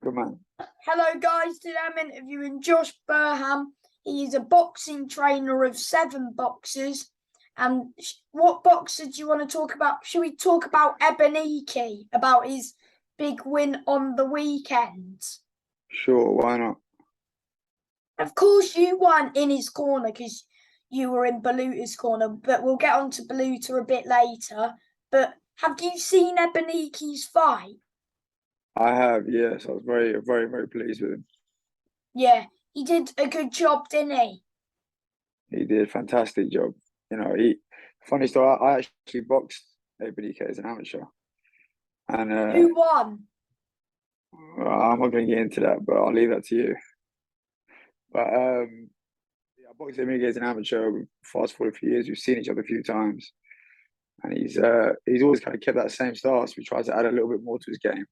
Good man. Hello, guys. Today I'm interviewing Josh Burnham. He is a boxing trainer of 7 boxers. And what boxer do you want to talk about? Should we talk about Ebenike, about his big win on the weekend? Sure, why not? Of course, you weren't in his corner because you were in Baluta's corner, but we'll get on to Baluta a bit later. But have you seen Ebenike's fight? I have, yes. I was very, very, very pleased with him. Yeah, he did a good job, didn't he? He did a fantastic job. Funny story, I actually boxed ABDK as an amateur. And Who won? I'm not going to get into that, but I'll leave that to you. But I boxed ABDK as an amateur. Fast forward a few years, we've seen each other a few times. And he's always kind of kept that same style. So we tried to add a little bit more to his game.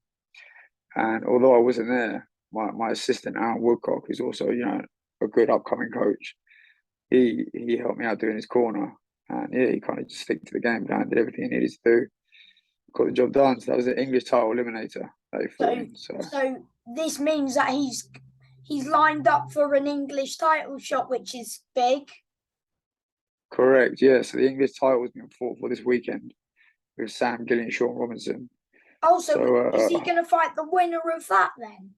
And although I wasn't there, my assistant, Aaron Woodcock, who's also, a good upcoming coach, he helped me out doing his corner. And yeah, he kind of just stick to the game plan, did everything he needed to do, got the job done. So that was an English title eliminator that he fought in. So this means that he's lined up for an English title shot, which is big. Correct, yeah. So the English title was being fought for this weekend with Sam Gillian and Sean Robinson. Oh, so is he going to fight the winner of that then?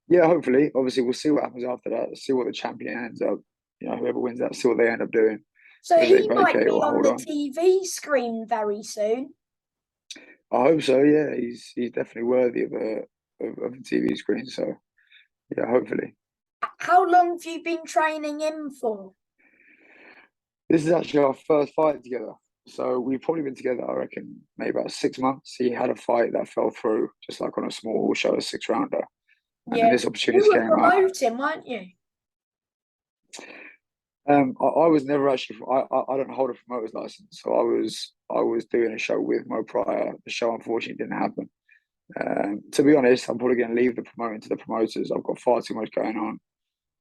Yeah, hopefully. Obviously, we'll see what happens after that. See what the champion ends up. Whoever wins that, see what they end up doing. So he might be on the TV screen very soon. I hope so. Yeah, he's definitely worthy of the TV screen. So yeah, hopefully. How long have you been training him for? This is actually our first fight together. So we've probably been together, I reckon, maybe about 6 months. He had a fight that fell through, just like on a small show, a 6-rounder. And yeah, this opportunity you were came promoting, weren't you? I was never actually. I don't hold a promoter's license, so I was doing a show with Mo prior. The show unfortunately didn't happen. To be honest, I'm probably going to leave the promoting to the promoters. I've got far too much going on.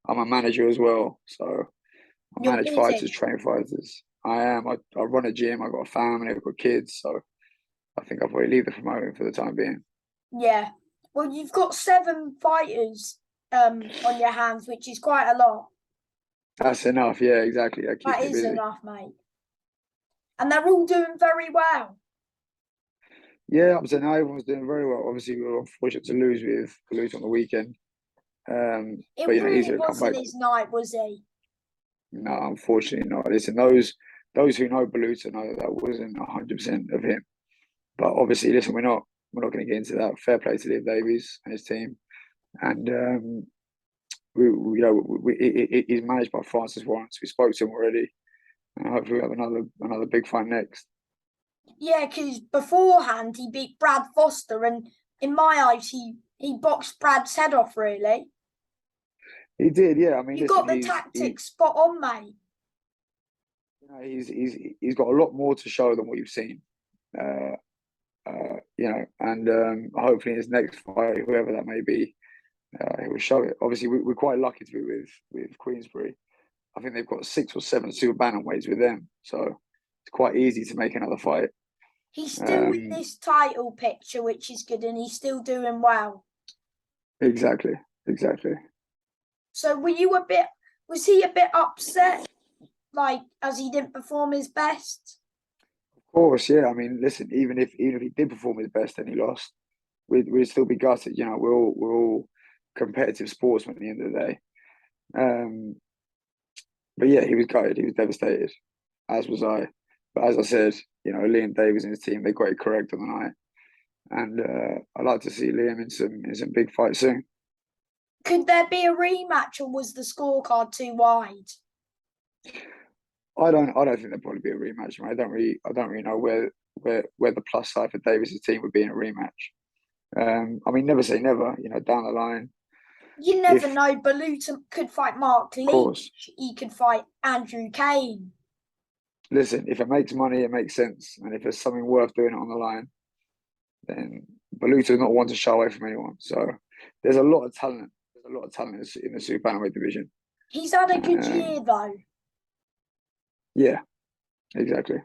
I'm a manager as well, so I manage fighters, train fighters. I am. I run a gym. I've got a family. I've got kids, so I think I'll probably leave the promoting for the time being. Yeah. Well, you've got 7 fighters on your hands, which is quite a lot. That's enough. Yeah, exactly. That is enough, mate. And they're all doing very well. Yeah, I'm saying everyone's doing very well. Obviously, we were unfortunate to lose on the weekend. It but really wasn't his night, was he? No, unfortunately not. Listen, those who know Baluta know that wasn't 100% of him. But obviously, listen, we're not going to get into that. Fair play to Liv Davies and his team, and he's managed by Francis Lawrence. We spoke to him already, and hopefully we have another big fight next. Yeah, because beforehand he beat Brad Foster, and in my eyes, he boxed Brad's head off. Really, he did. Yeah, I mean, you got the tactics spot on, mate. He's got a lot more to show than what you've seen. And hopefully in his next fight, whoever that may be, he will show it. Obviously, we're quite lucky to be with Queensbury. I think they've got 6 or 7 super bantamweights with them, so it's quite easy to make another fight. He's still in this title picture, which is good, and he's still doing well. Exactly. So was he a bit upset, like, as he didn't perform his best? Of course, yeah. I mean, listen, even if he did perform his best and he lost, we'd still be gutted. We're all competitive sportsmen at the end of the day. But yeah, he was gutted. He was devastated, as was I. But as I said, Liam Davies and his team, they got it correct on the night. And I'd like to see Liam in some big fights soon. Could there be a rematch, or was the scorecard too wide? I don't think there'd probably be a rematch. I don't really know where the plus side for Davies' team would be in a rematch. I mean, never say never. Down the line, you never know. Baluta could fight Mark Leach. He could fight Andrew Kane. Listen, if it makes money, it makes sense, and if there's something worth doing it on the line, then Baluta is not one to shy away from anyone. So there's a lot of talent. There's a lot of talent in the super bantamweight division. He's had a good year, though. Yeah, exactly.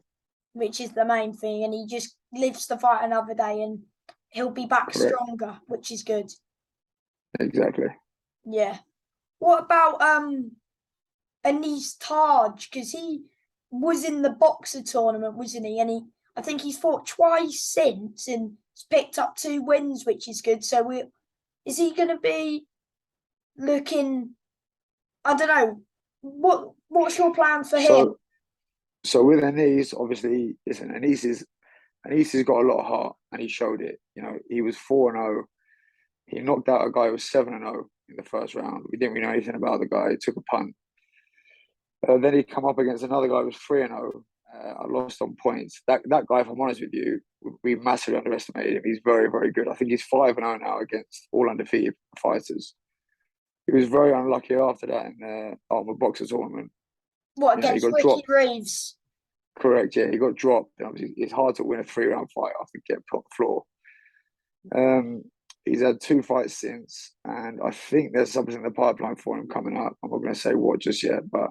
Which is the main thing, and he just lives to fight another day, and he'll be back stronger, which is good. exactly. Yeah. What about Anis Taj? Because he was in the boxer tournament, wasn't he? And I think he's fought twice since and he's picked up 2 wins, which is good. So is he going to be looking? I don't know. What's your plan for him? So with Anis, obviously, listen, Anis has got a lot of heart, and he showed it. You know, he was 4-0. He knocked out a guy who was 7-0 in the first round. We didn't really know anything about the guy. He took a punt. Then he come up against another guy who was 3-0. I lost on points. That guy, if I'm honest with you, we massively underestimated him. He's very, very good. I think he's 5-0 now against all undefeated fighters. He was very unlucky after that in the Ultimate Boxer tournament. What, You know, he against got Ricky dropped. Reeves? Correct, yeah. He got dropped. Obviously, it's hard to win a 3-round fight after getting put on the floor. He's had 2 fights since, and I think there's something in the pipeline for him coming up. I'm not going to say what just yet, but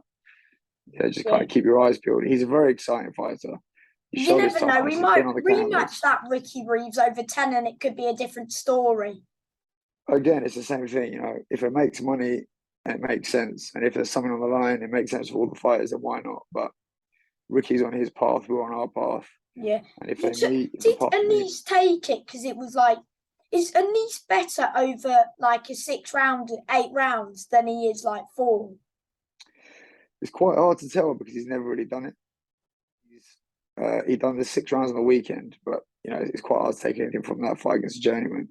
yeah, just kind Yeah. of keep your eyes peeled. He's a very exciting fighter. He You showed his never know. toughness. We He's been might on the rematch canvas. that Ricky Reeves over 10 and it could be a different story. Again, it's the same thing. You know, if it makes money, it makes sense, and if there's something on the line, it makes sense for all the fighters. Then why not? But Ricky's on his path. We're on our path. Yeah. And if they meet, if the Did paths meet, Anis take it? Because it was like, is Anis better over like a 6 round, 8 rounds than he is like 4? it's quite hard to tell because he's never really done it. He done the 6 rounds on the weekend, but you know it's quite hard to take anything from that fight against a journeyman.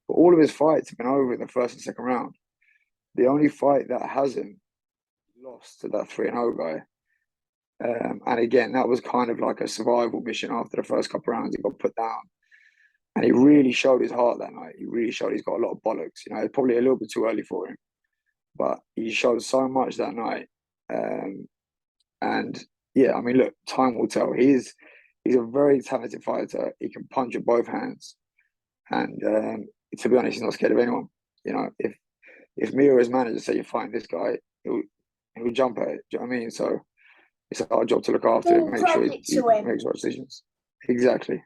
But all of his fights have been over in the first and second round. The only fight that hasn't lost to that 3-0 guy. And again, that was kind of like a survival mission after the first couple of rounds. He got put down. And he really showed his heart that night. He really showed he's got a lot of bollocks. You know, it's probably a little bit too early for him. But he showed so much that night. And yeah, I mean, look, time will tell. He's a very talented fighter. He can punch with both hands. And to be honest, he's not scared of anyone. You know, if me or his manager say you're fighting this guy, he'll jump at it. Do you know what I mean? So it's our job to look after him, Full make sure credit he to him. makes right decisions. Exactly.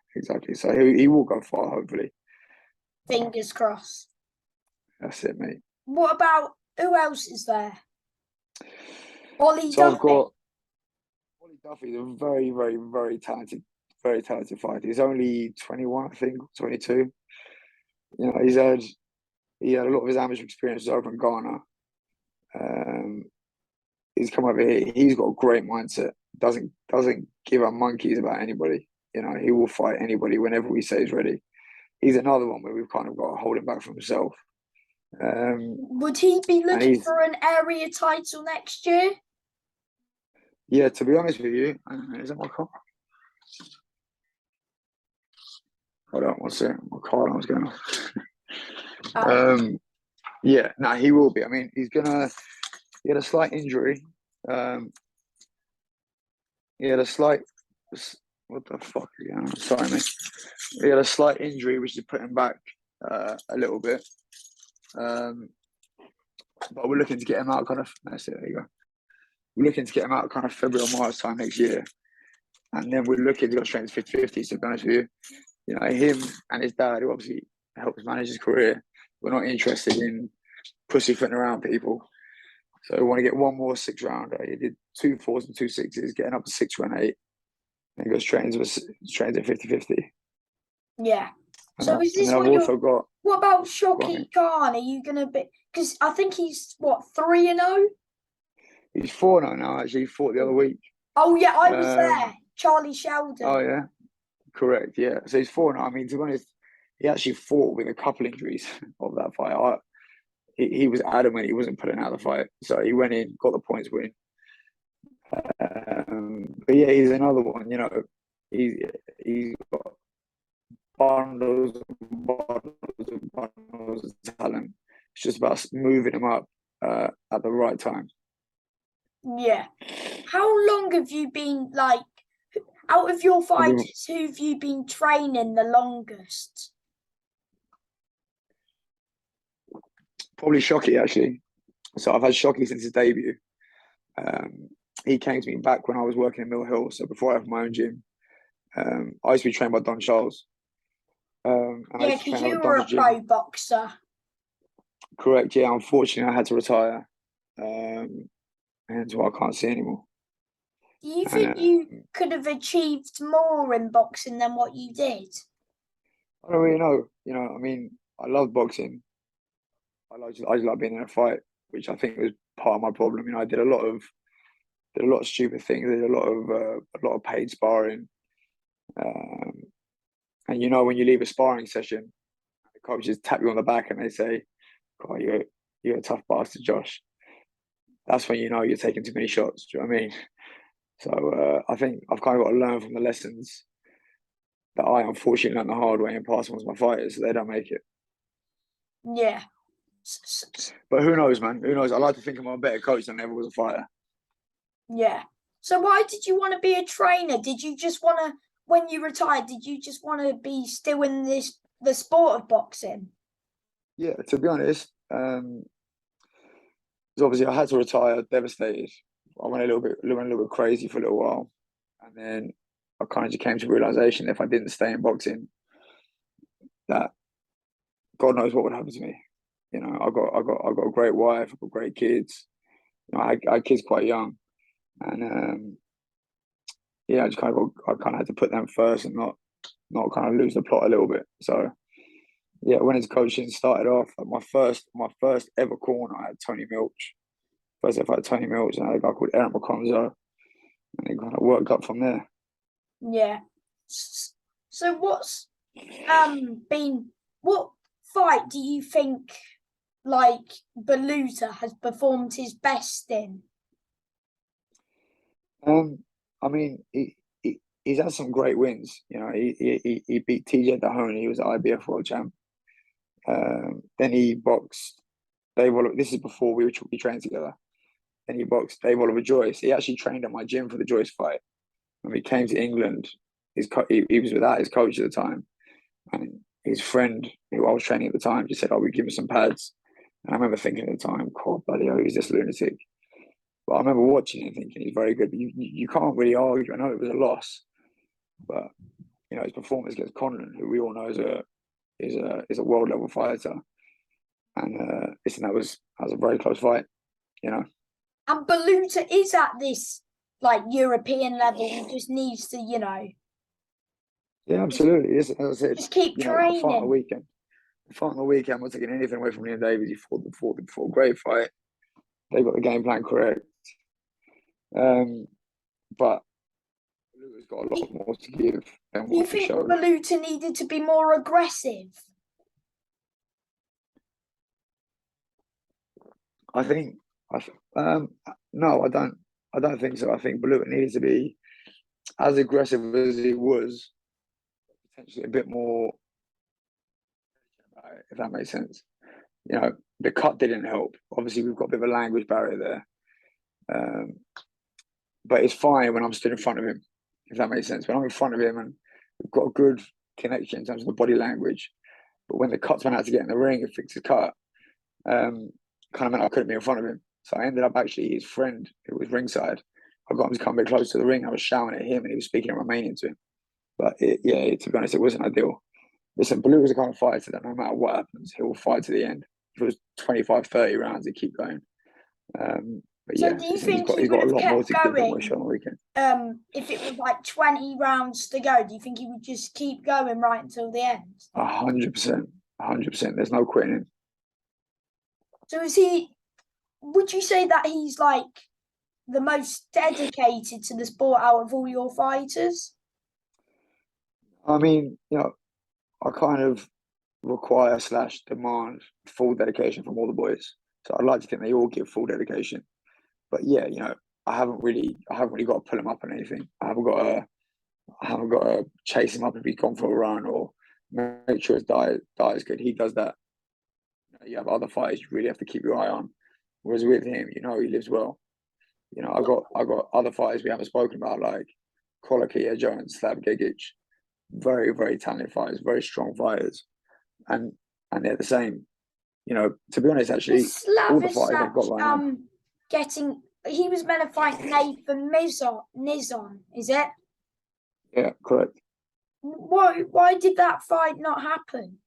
So he will go far, hopefully. Fingers crossed. That's it, mate. What about who else is there? Ollie So I've Duffy. got Ollie Duffy, a very, very, very talented fighter. He's only 21, I think, 22. You know, he had a lot of his amateur experiences over in Ghana. He's come over here. He's got a great mindset. Doesn't give a monkeys about anybody. You know, he will fight anybody whenever we say he's ready. He's another one where we've kind of got to hold him back from himself. Would he be looking for an area title next year? Yeah, to be honest with you, is that my car? Hold on, what's it? My car alarm's going off. Yeah, no, he will be. I mean, he had a slight injury. He had a slight, what the fuck again? Sorry, mate. He had a slight injury, which is put him back a little bit. But we're looking to get him out kind of, that's it, there you go. We're looking to get him out kind of February or March time next year. And then we're looking to go straight into 50-50, to be honest with you. You know, him and his dad, who obviously helps manage his career, we're not interested in pussyfooting around people. So we want to get one more 6-rounder. He did 2 4s and 2 6s, getting up to 6 and 8. And goes straight into 50-50. Yeah. So is this what what about Shoki Khan? Are you gonna be, because I think he's what, 3-0? He's 4-0 now, actually. He fought the other week. Oh yeah, I was there. Charlie Sheldon. Oh yeah. Correct, yeah. So he's 4-0. I mean, to be honest, he actually fought with a couple injuries of that fight. He was adamant he wasn't putting out the fight. So he went in, got the points win. But yeah, he's another one, you know. He's got bundles and bundles and bundles of talent. It's just about moving him up at the right time. Yeah. How long have you been, like, out of your fighters, who have you been training the longest? Probably Shoki, actually. So I've had Shoki since his debut. He came to me back when I was working in Mill Hill. So before I had my own gym, I used to be trained by Don Charles. Yeah, because you were a pro boxer. Correct. Yeah. Unfortunately, I had to retire, and so I can't see anymore. Do you And think you could have achieved more in boxing than what you did? I don't really know. I mean, I love boxing. I just like being in a fight, which I think was part of my problem. I did a lot of stupid things. I did a lot of paid sparring. Um, and when you leave a sparring session, the coaches tap you on the back and they say, "God, you're a tough bastard, Josh." That's when you know you're taking too many shots. Do you know what I mean? So I think I've kind of got to learn from the lessons that I unfortunately learned the hard way and pass on to my fighters so they don't make it. Yeah. But who knows, man? Who knows? I like to think I'm a better coach than I ever was a fighter. Yeah. So why did you want to be a trainer? Did you just want to, when you retired, did you just want to be still in the sport of boxing? Yeah, to be honest, because obviously I had to retire, devastated. I went a little bit crazy for a little while, and then I kind of just came to a realization if I didn't stay in boxing, that God knows what would happen to me. I got a great wife, I got great kids. I had kids quite young, and yeah, I kind of had to put them first and not kind of lose the plot a little bit. So yeah, when his coaching started off, my first ever corner, I had Tony Milch. First ever I had Tony Milch, and I had a guy called Eric McConzo, and it kind of worked up from there. Yeah. So what's been what fight do you think like Beluta has performed his best in? I mean, he's had some great wins. He beat TJ Dahoney. He was IBF world champ. Then he boxed Dave Oliver. This is before we trained together. Then he boxed Dave Oliver Joyce. He actually trained at my gym for the Joyce fight. When he came to England, he was without his coach at the time, and his friend who I was training at the time just said, "Oh, we give him some pads." And I remember thinking at the time, "God, bloody hell, he's this lunatic." But I remember watching it and thinking he's very good. But you can't really argue. I know it was a loss, but his performance against Conlan, who we all know is a world level fighter, and listen, that was a very close fight. And Beluta is at this like European level. He just needs to, Yeah, absolutely. As I said, just keep the fight on the training. weekend. The fight on the weekend, I'm not taking anything away from Liam Davies. He fought a great fight. They got the game plan correct. But Luga's got a lot more to give than Do you what he think showed. Beluta needed to be more aggressive? I think, no, I don't. I don't think so. I think Baluga needed to be as aggressive as he was, potentially a bit more, if that makes sense. The cut didn't help. Obviously, we've got a bit of a language barrier there. Um, but it's fine when I'm stood in front of him, if that makes sense. When I'm in front of him and we've got a good connection in terms of the body language. But when the cuts went out to get in the ring and fix the cut, kind of meant I couldn't be in front of him. So I ended up actually his friend who was ringside. I got him to come a bit close to the ring. I was shouting at him and he was speaking in Romanian to him. But to be honest, it wasn't ideal. Listen, Blue was the kind of fighter that no matter what happens, he will fight to the end. If it was 25, 30 rounds, he'd keep going. But So yeah, do you listen, think he he's would got a have lot more kept to give than what he going showed on the weekend. if it was like 20 rounds to go? Do you think he would just keep going right until the end? 100%. 100%. There's no quitting him. So would you say that he's like the most dedicated to the sport out of all your fighters? I mean, I kind of require slash demand full dedication from all the boys. So I'd like to think they all give full dedication. But yeah, I haven't really got to pull him up on anything. I haven't got to chase him up if he's gone for a run or make sure his diet is good. He does that. You have other fighters you really have to keep your eye on. Whereas with him, he lives well. I got other fighters we haven't spoken about like Kolokia Jones, Slav Gigic. Very, very talented fighters, very strong fighters. And they're the same. To be honest, actually, all the fighters I've got Slavish right now. getting he was meant to fight Nathan Nizon, is it? Yeah, correct. Why did that fight not happen?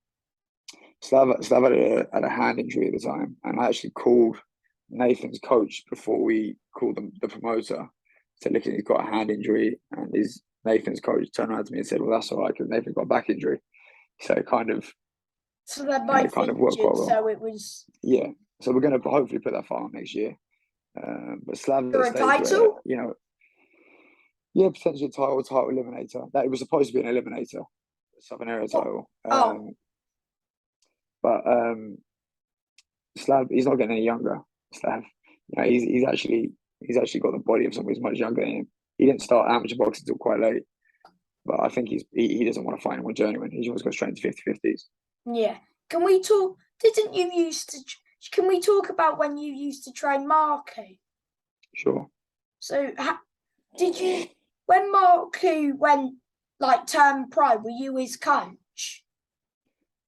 Slav had a hand injury at the time, and I actually called Nathan's coach before we called the promoter. Said, "Look, he's got a hand injury," and his Nathan's coach turned around to me and said, "Well, that's all right because Nathan's got a back injury." So it kind of, So they're it both kind of worked quite injured, well. so it was Yeah. So we're going to hopefully put that fight on next year. But Slav's at for a a stage where, title. yeah, potentially a title eliminator. That it was supposed to be an eliminator, Southern Area title. Oh, But Slav, he's not getting any younger. Slav, he's actually got the body of someone who's much younger than him. He didn't start amateur boxing until quite late, but I think he doesn't want to fight anyone journeyman. He wants to go straight into 50-50s. yeah. Can we talk? Didn't you used to? Can we talk about when you used to train Marku? Sure. So, did you when Marku went like turned pro? Were you his coach?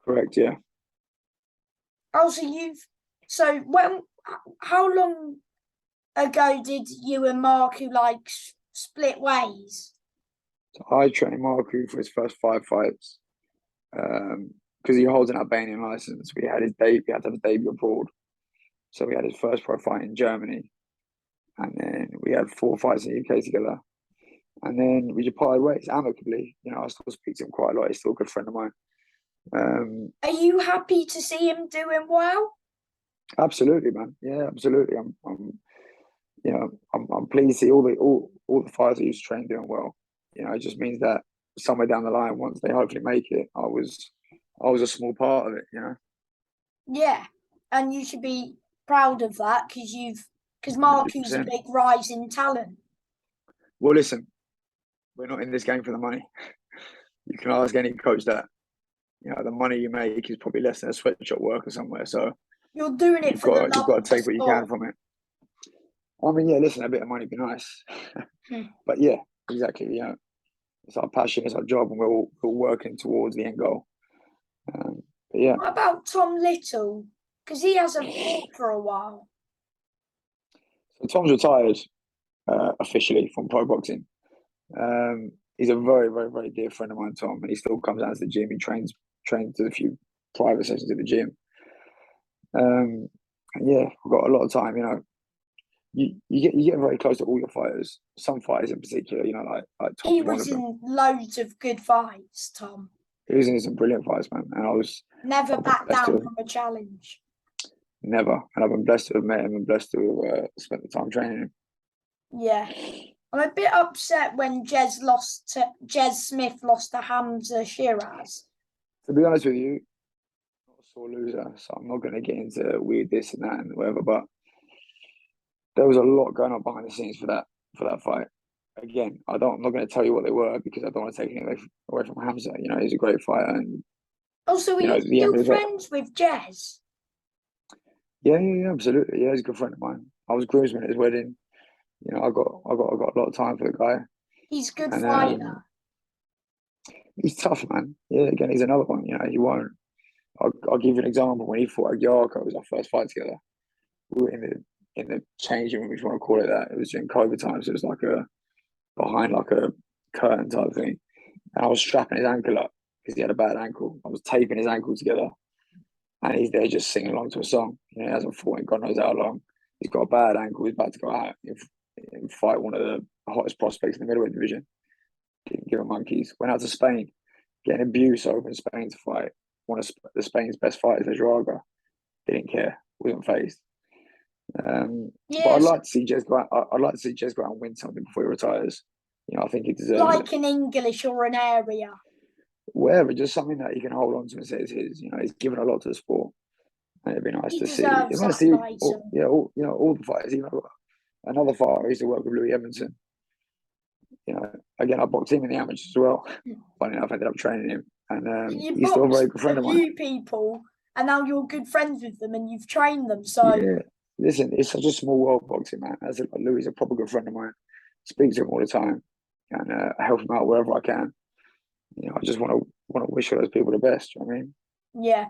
Correct. Yeah. Oh, so when? How long ago did you and Marku like split ways? So I trained Marku for his first 5 fights because he holds an Albanian license. We had his debut. We had to have his debut abroad. So we had his first pro fight in Germany, and then we had 4 fights in the UK together. And then we just parted ways amicably. I still speak to him quite a lot. He's still a good friend of mine. Are you happy to see him doing well? Absolutely, man. Yeah, absolutely. I'm pleased to see all the fighters I used to train doing well. It just means that somewhere down the line, once they hopefully make it, I was a small part of it. Yeah, and you should be proud of that because Marku's a 100%. big rising talent. Well, listen, we're not in this game for the money. You can ask any coach that. The money you make is probably less than a sweatshop worker somewhere. So You're doing it you've for the got love to of the take what you can sport. from it. I mean, yeah, listen, a bit of money would be nice. But yeah, exactly. It's our passion, it's our job, and we're all working towards the end goal. But yeah. What about Tom Little? Because he hasn't fought for a while. So Tom's retired officially from pro boxing. He's a very, very, very dear friend of mine, Tom, and he still comes out to the gym. He trains a few private sessions at the gym. And yeah, we've got a lot of time. You get very close to all your fighters. Some fighters in particular, like Tom's He one was of them. in loads of good fights, Tom. He was in some brilliant fights, man, and Never backed blessed down from a challenge. never, and I've been blessed to have met him and blessed to have spent the time training him. Yeah. I'm a bit upset when Jez Smith lost to Hamza Shiraz. To be honest with you, I'm not a sore loser, so I'm not going to get into weird this and that and whatever. But there was a lot going on behind the scenes for that fight. Again, I'm not going to tell you what they were because I don't want to take anything away from Hamza. He's a great fighter, and Also, are you still friends with Jez? Yeah, absolutely. Yeah, he's a good friend of mine. I was groomsman at his wedding. I got a lot of time for the guy. He's a good fighter. He's tough, man. Yeah, again, he's another one. He won't. I'll give you an example. When he fought Aguiarco, it was our first fight together. We were in the changing room, if you want to call it that. It was during COVID times. So it was like behind like a curtain type thing. And I was strapping his ankle up because he had a bad ankle. I was taping his ankle together, and he's there just singing along to a song. He hasn't fought in God knows how long. He's got a bad ankle. He's about to go out and fight one of the hottest prospects in the middleweight division. Didn't give a monkeys. Went out to Spain, getting abuse over in Spain to fight one of Spain's best fighters, Draga. Didn't care. Wasn't phased. But I'd like to see Jez go out. I'd like to see Jez go out and win something before he retires. I think he deserves like an English or an area. Whatever, just something that he can hold on to and say it's his. He's given a lot to the sport, and it'd be nice to see. It's nice to see all the fighters. Even another fighter I used to work with, Louis Evanson. Again, I boxed him in the amateurs as well. Funny enough, I ended up training him, and he's still a very good friend of mine. You people, and now you're good friends with them, and you've trained them. So yeah, listen, it's such a small world, boxing, man. Louis is a proper good friend of mine. Speak to him all the time, and I help him out wherever I can. I just want to wish all those people the best. You know what I mean? Yeah.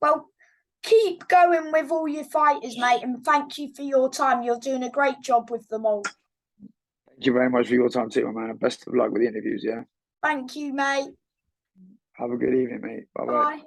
Well, keep going with all your fighters, mate, and thank you for your time. You're doing a great job with them all. Thank you very much for your time too, my man. And best of luck with the interviews, yeah? Thank you, mate. Have a good evening, mate. Bye-bye. Bye.